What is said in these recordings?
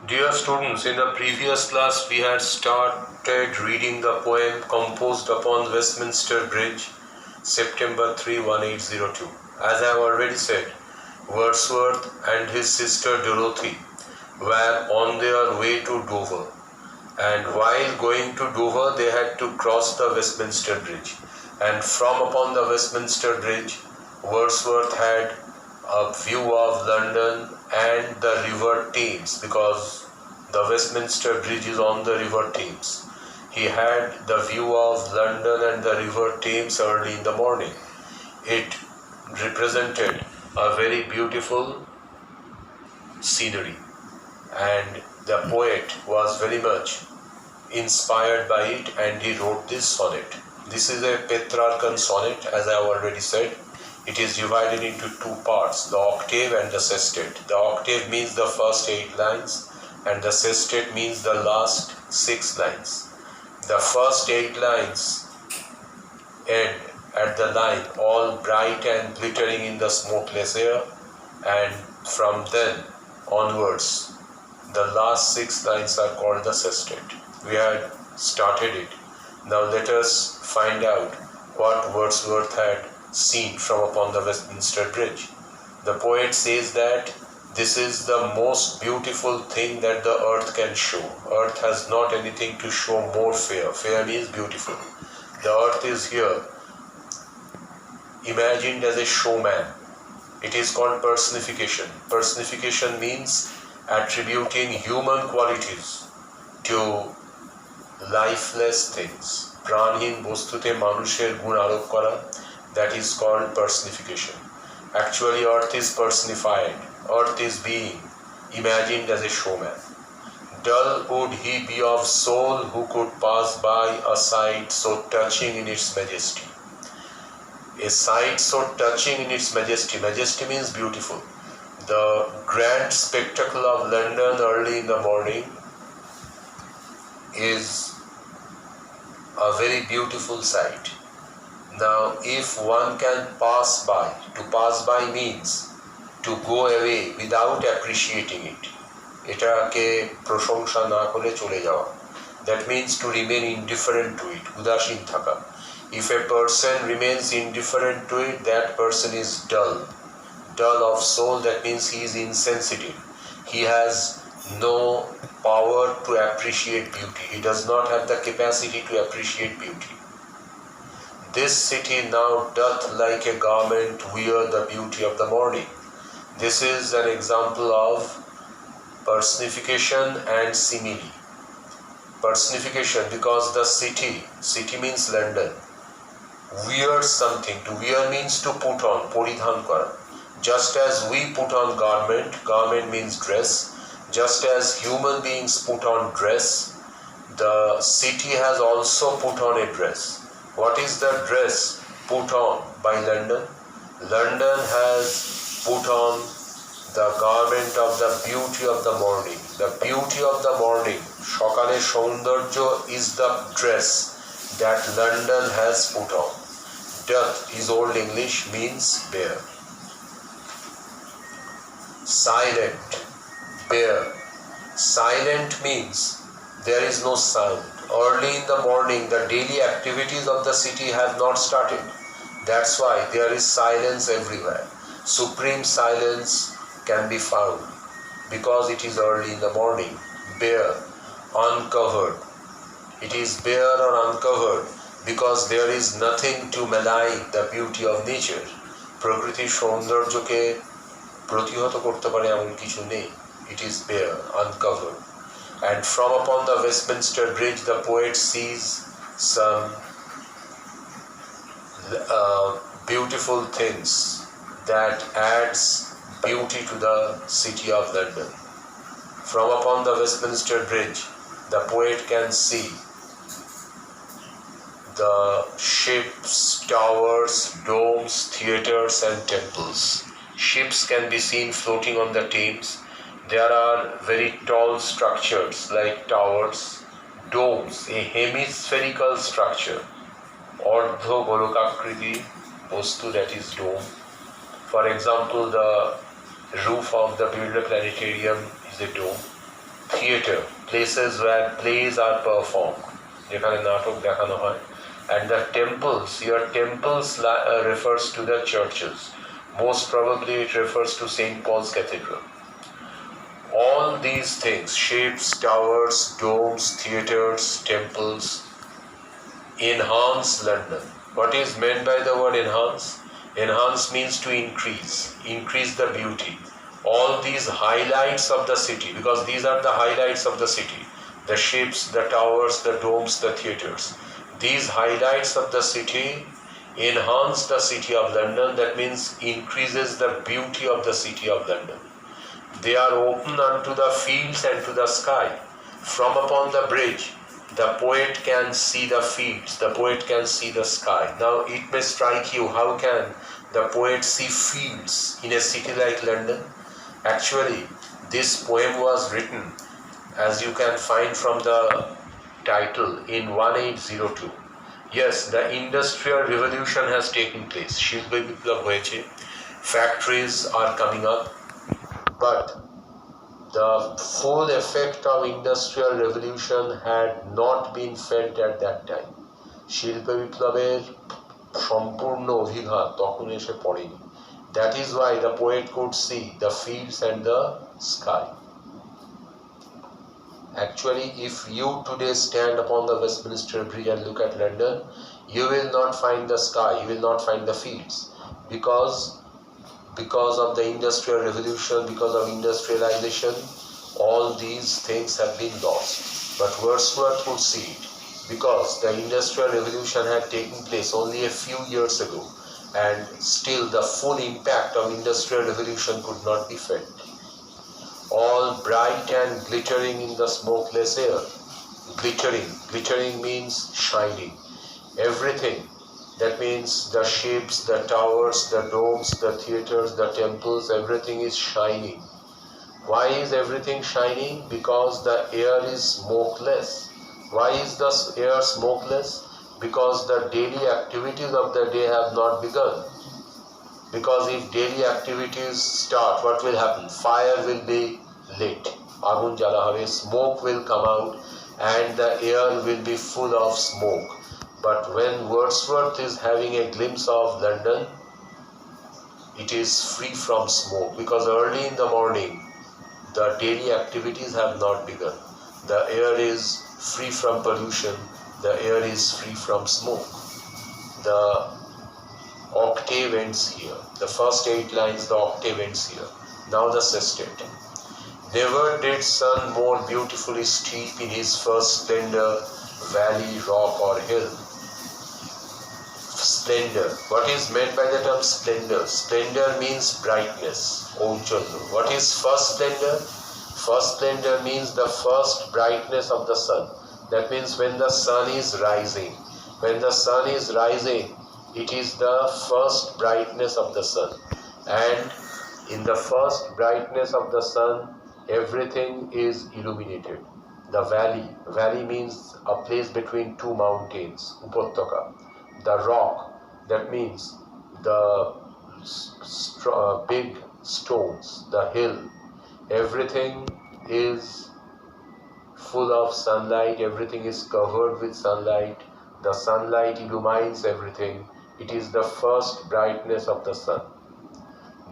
Dear students, in the previous class we had started reading the poem composed upon Westminster Bridge, September 3, 1802. As I have already said, Wordsworth and his sister Dorothy were on their way to Dover, and while going to Dover they had to cross the Westminster Bridge, and from upon the Westminster Bridge Wordsworth had a view of London and the river Thames, because the Westminster Bridge is on the river Thames. He had the view of London and the river Thames early in the morning. It represented a very beautiful scenery, and the poet was very much inspired by it, and he wrote this sonnet. This is a Petrarchan sonnet, as I have already said. It is divided into two parts, the octave and the sestet. The octave means the first 8 lines, and the sestet means the last 6 lines. The first 8 lines end at the line, all bright and glittering in the smokeless air, and from then onwards, the last 6 lines are called the sestet. We had started it. Now let us find out what Wordsworth had seen from upon the Westminster Bridge. The poet says that this is the most beautiful thing that the earth can show. Earth has not anything to show more fair. Fair means beautiful. The earth is here, imagined as a showman. It is called personification. Personification means attributing human qualities to lifeless things. Pranhীন বস্তুতে মানুষের গুণ আরোপ করা, that is called personification. Actually, earth is personified. Earth is being imagined as a showman. Dull would he be of soul who could pass by a sight so touching in its majesty. A sight so touching in its majesty. Majesty means beautiful. The grand spectacle of London early in the morning is a very beautiful sight. Now, if one can pass by, to pass by means to go away without appreciating it. এটাকে প্রশংসা না করে চলে যাওয়া. That means to remain indifferent to it, উদাসীন থাকা. If a person remains indifferent to it, that person is dull. Dull of soul, that means he is insensitive. He has no power to appreciate beauty. He does not have the capacity to appreciate beauty. This city now doth like a garment wear the beauty of the morning. This is an example of personification and simile. Personification, because the city means London, wears something. To wear means to put on, পরিধান করা. Just as we put on garment means dress. Just as human beings put on dress, the city has also put on a dress. What is the dress put on by London? London has put on the garment of the beauty of the morning. The beauty of the morning, সকালের সৌন্দর্য, is the dress that London has put on. Doth is Old English, means bare. Silent, bare. Silent means there is no sound. Early in the morning, the daily activities of the city have not started. That's why there is silence everywhere. Supreme silence can be found because it is early in the morning. Bare, uncovered. It is bare or uncovered because there is nothing to malign the beauty of nature. প্রকৃতির সৌন্দর্যকে প্রতিহত করতে পারে এমন কিছু নেই. It is bare, uncovered. And from upon the Westminster Bridge, the poet sees some beautiful things that adds beauty to the city of London. From upon the Westminster Bridge, the poet can see the ships, towers, domes, theatres and temples. Ships can be seen floating on the Thames. There are very tall structures like towers, domes, a hemispherical structure, অর্ধ গোলকাকৃতি বস্তু, that is dome. For example, the roof of the Birla Planetarium is a dome. theatre, places where plays are performed, যেখানে নাটক দেখানো হয়, and the temples, your temples refers to the churches. Most probably it refers to St. Paul's Cathedral. All these things, shapes, towers, domes, theatres, temples, enhance London. What is meant by the word enhance? Enhance means to increase the beauty. All these highlights of the city, because these are the highlights of the city, the shapes, the towers, the domes, the theatres. These highlights of the city enhance the city of London, that means increases the beauty of the city of London. They are open unto the fields and to the sky. From upon the bridge, the poet can see the fields, the poet can see the sky. Now it may strike you, how can the poet see fields in a city like London? Actually, this poem was written, as you can find from the title, in 1802. Yes, the industrial revolution has taken place. Shilpa Biplab hoyeche, factories are coming up, but the full effect of industrial revolution had not been felt at that time. শিল্প বিপ্লবের সম্পূর্ণ অভিঘাত তখন এসে পড়েনি. That is why the poet could see the fields and the sky. Actually, if you today stand upon the Westminster Bridge and look at London, you will not find the sky, you will not find the fields, because of the industrial revolution, because of industrialization, all these things have been lost. But Wordsworth could see it, because the industrial revolution had taken place only a few years ago, and still the full impact of industrial revolution could not be felt. All bright and glittering in the smokeless air. Glittering means shining. Everything, that means the shapes, the towers, the domes, the theatres, the temples, everything is shining. Why is everything shining? Because the air is smokeless. Why is the air smokeless? Because the daily activities of the day have not begun. Because if daily activities start, what will happen? Fire will be lit, agun jala hobe, smoke will come out, and the air will be full of smoke. But when Wordsworth is having a glimpse of London, it is free from smoke, because early in the morning the daily activities have not begun. The air is free from pollution, the air is free from smoke. The octave ends here. The first 8 lines, the octave ends here. Now the sestet. Never did sun more beautifully steep in his first splendor, valley, rock or hill. Splendor. What is meant by the term splendor? Splendor means brightness. Ojjollo. What is first splendor? First splendor means the first brightness of the sun. That means when the sun is rising. When the sun is rising, it is the first brightness of the sun. And in the first brightness of the sun, everything is illuminated. The valley means a place between two mountains, upottaka. The rock, that means the big stones. The hill, everything is full of sunlight, everything is covered with sunlight. The sunlight illumines everything. It is the first brightness of the sun.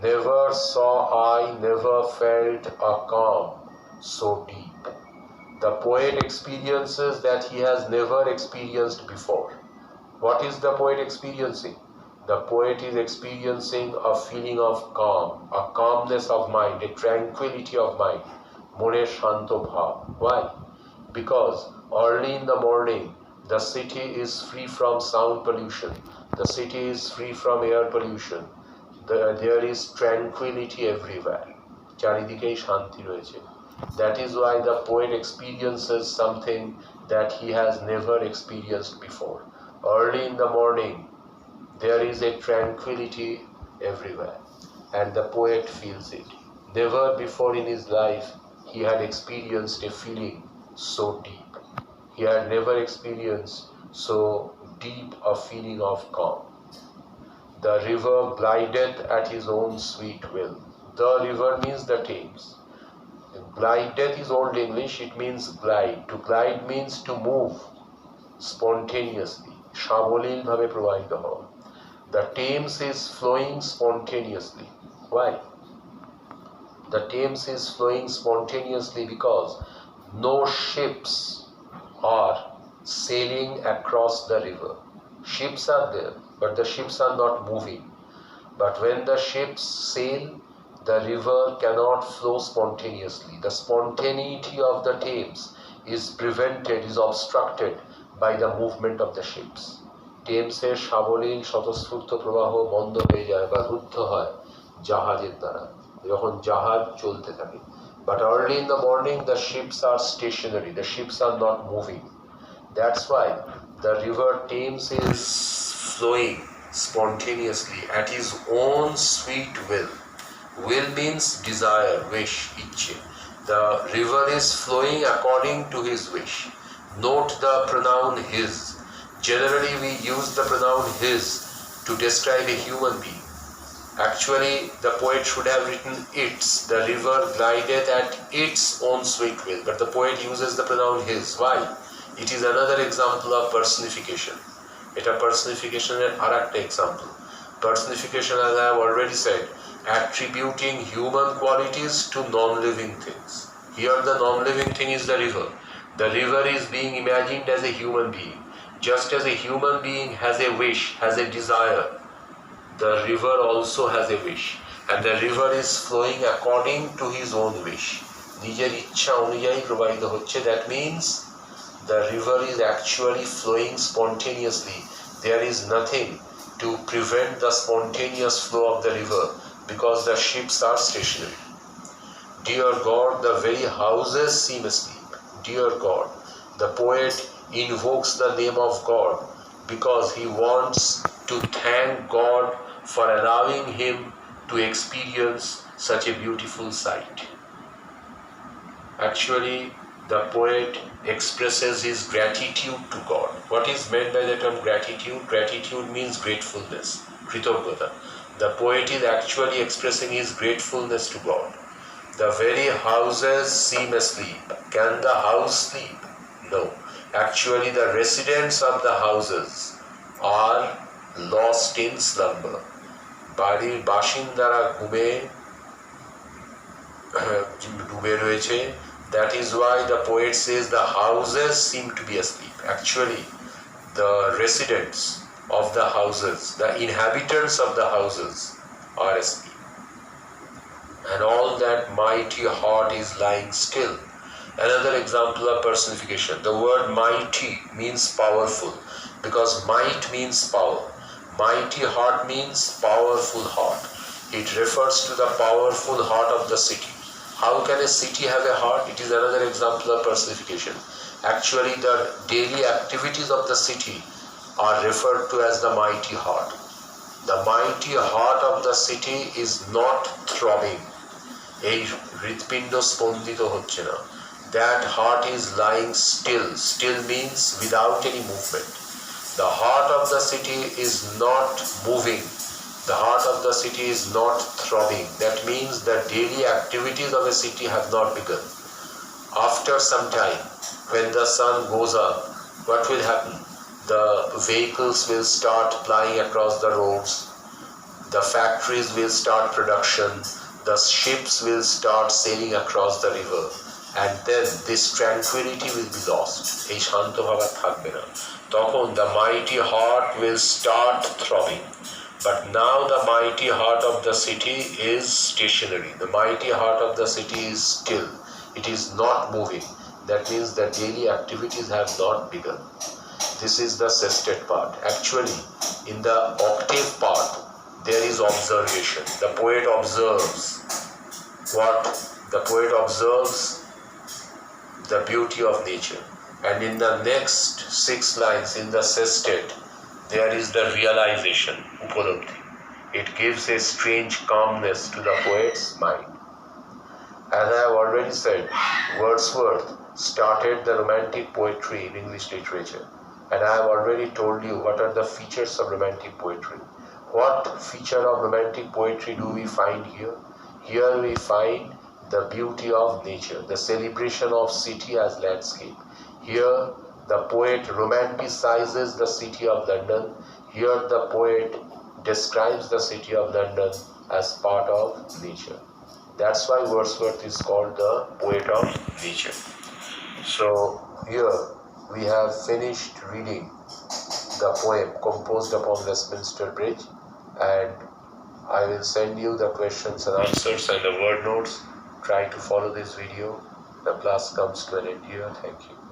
Never saw I, never felt a calm so deep. The poet experiences that he has never experienced before. What is the poet experiencing? The poet is experiencing a feeling of calm, a calmness of mind, a tranquility of mind. Moner shanto bhav. Why? Because early in the morning, the city is free from sound pollution. The city is free from air pollution. There is tranquility everywhere. Charidikei shanti royeche. That is why the poet experiences something that he has never experienced before. Early in the morning, there is a tranquility everywhere, and the poet feels it. Never before in his life he had experienced a feeling so deep. He had never experienced so deep a feeling of calm. The river glideth at his own sweet will. The river means the Thames. Glideth is Old English, it means glide. To glide means to move spontaneously, সাবলীল ভাবে প্রবাহিত হওয়া. The Thames is flowing spontaneously. Why? The Thames is flowing spontaneously because no ships are sailing across the river. Ships are there, but the ships are not moving. But when the ships sail, the river cannot flow spontaneously. The spontaneity of the Thames is prevented, is obstructed by the movement of the ships. টেমসের সাবলীল স্বতঃস্ফূর্ত প্রবাহ বন্ধ হয়ে যায় বা রুদ্ধ হয় জাহাজের দ্বারা, যখন জাহাজ চলতে থাকে. But early in the morning the ships are stationary, the ships are not moving. That's why the river Thames is flowing spontaneously at his own sweet will. Will means desire, wish, ichche. The river is flowing according to his wish. Note the pronoun his. Generally we use the pronoun his to describe a human being. Actually the poet should have written its. The river glideth at its own sweet will, but the poet uses the pronoun his. Why? It is another example of personification. It a personification and arakta example. Personification, as I have already said, attributing human qualities to non-living things. Here the non-living thing is the river. The river is being imagined as a human being. Just as a human being has a wish, has a desire, the river also has a wish. And the river is flowing according to his own wish. নিজের ইচ্ছা অনুযায়ী প্রবাহিত হচ্ছে. That means the river is actually flowing spontaneously. There is nothing to prevent the spontaneous flow of the river because the ships are stationary. Dear God, the very houses seem asleep. Dear God, the poet invokes the name of God because he wants to thank God for allowing him to experience such a beautiful sight. Actually, the poet expresses his gratitude to God. What is meant by the term gratitude? Gratitude means gratefulness, kritogata. The poet is actually expressing his gratefulness to God. The very houses seem asleep. Can the house sleep? No. Actually, the residents of the houses are lost in slumber. বাড়ির বাসিন্দারা ঘুমে ডুবে রয়েছে. That is why the poet says the houses seem to be asleep. Actually, the residents of the houses, the inhabitants of the houses are asleep. And all that mighty heart is lying still. Another example of personification. The word mighty means powerful because might means power. Mighty heart means powerful heart. It refers to the powerful heart of the city. How can a city have a heart? It is another example of personification. Actually, the daily activities of the city are referred to as the mighty heart. The mighty heart of the city is not throbbing. এই হৃৎপিণ্ড স্পন্দিত হচ্ছে না. That heart is lying still. Still means without any movement. The heart of the city is not moving. The heart of the city is not throbbing. That means the daily activities of a city have not begun. After some time, when the sun goes up, what will happen? The vehicles will start plying across the roads. The factories will start production. The ships will start sailing across the river. And then this tranquility will be lost. এই শান্ত ভাব থাকবে না. তখন the mighty heart will start throbbing. But now the mighty heart of the city is stationary. The mighty heart of the city is still. It is not moving. That means the daily activities have not begun. This is the sestet part. Actually, in the octave part, there is observation. The poet observes what? The poet observes the beauty of nature. And in the next 6 lines, in the sestet, there is the realization, upalabdhi. It gives a strange calmness to the poet's mind. As I have already said, Wordsworth started the romantic poetry in English literature. And I have already told you what are the features of romantic poetry. What feature of romantic poetry do we find here? Here we find the beauty of nature, the celebration of city as landscape. Here, the poet romanticizes the city of London. Here, the poet describes the city of London as part of nature. That's why Wordsworth is called the poet of nature. So, here we have finished reading the poem composed upon Westminster Bridge, and I will send you the questions and answers and the word notes. Try to follow this video. The class comes to an end here. Thank you.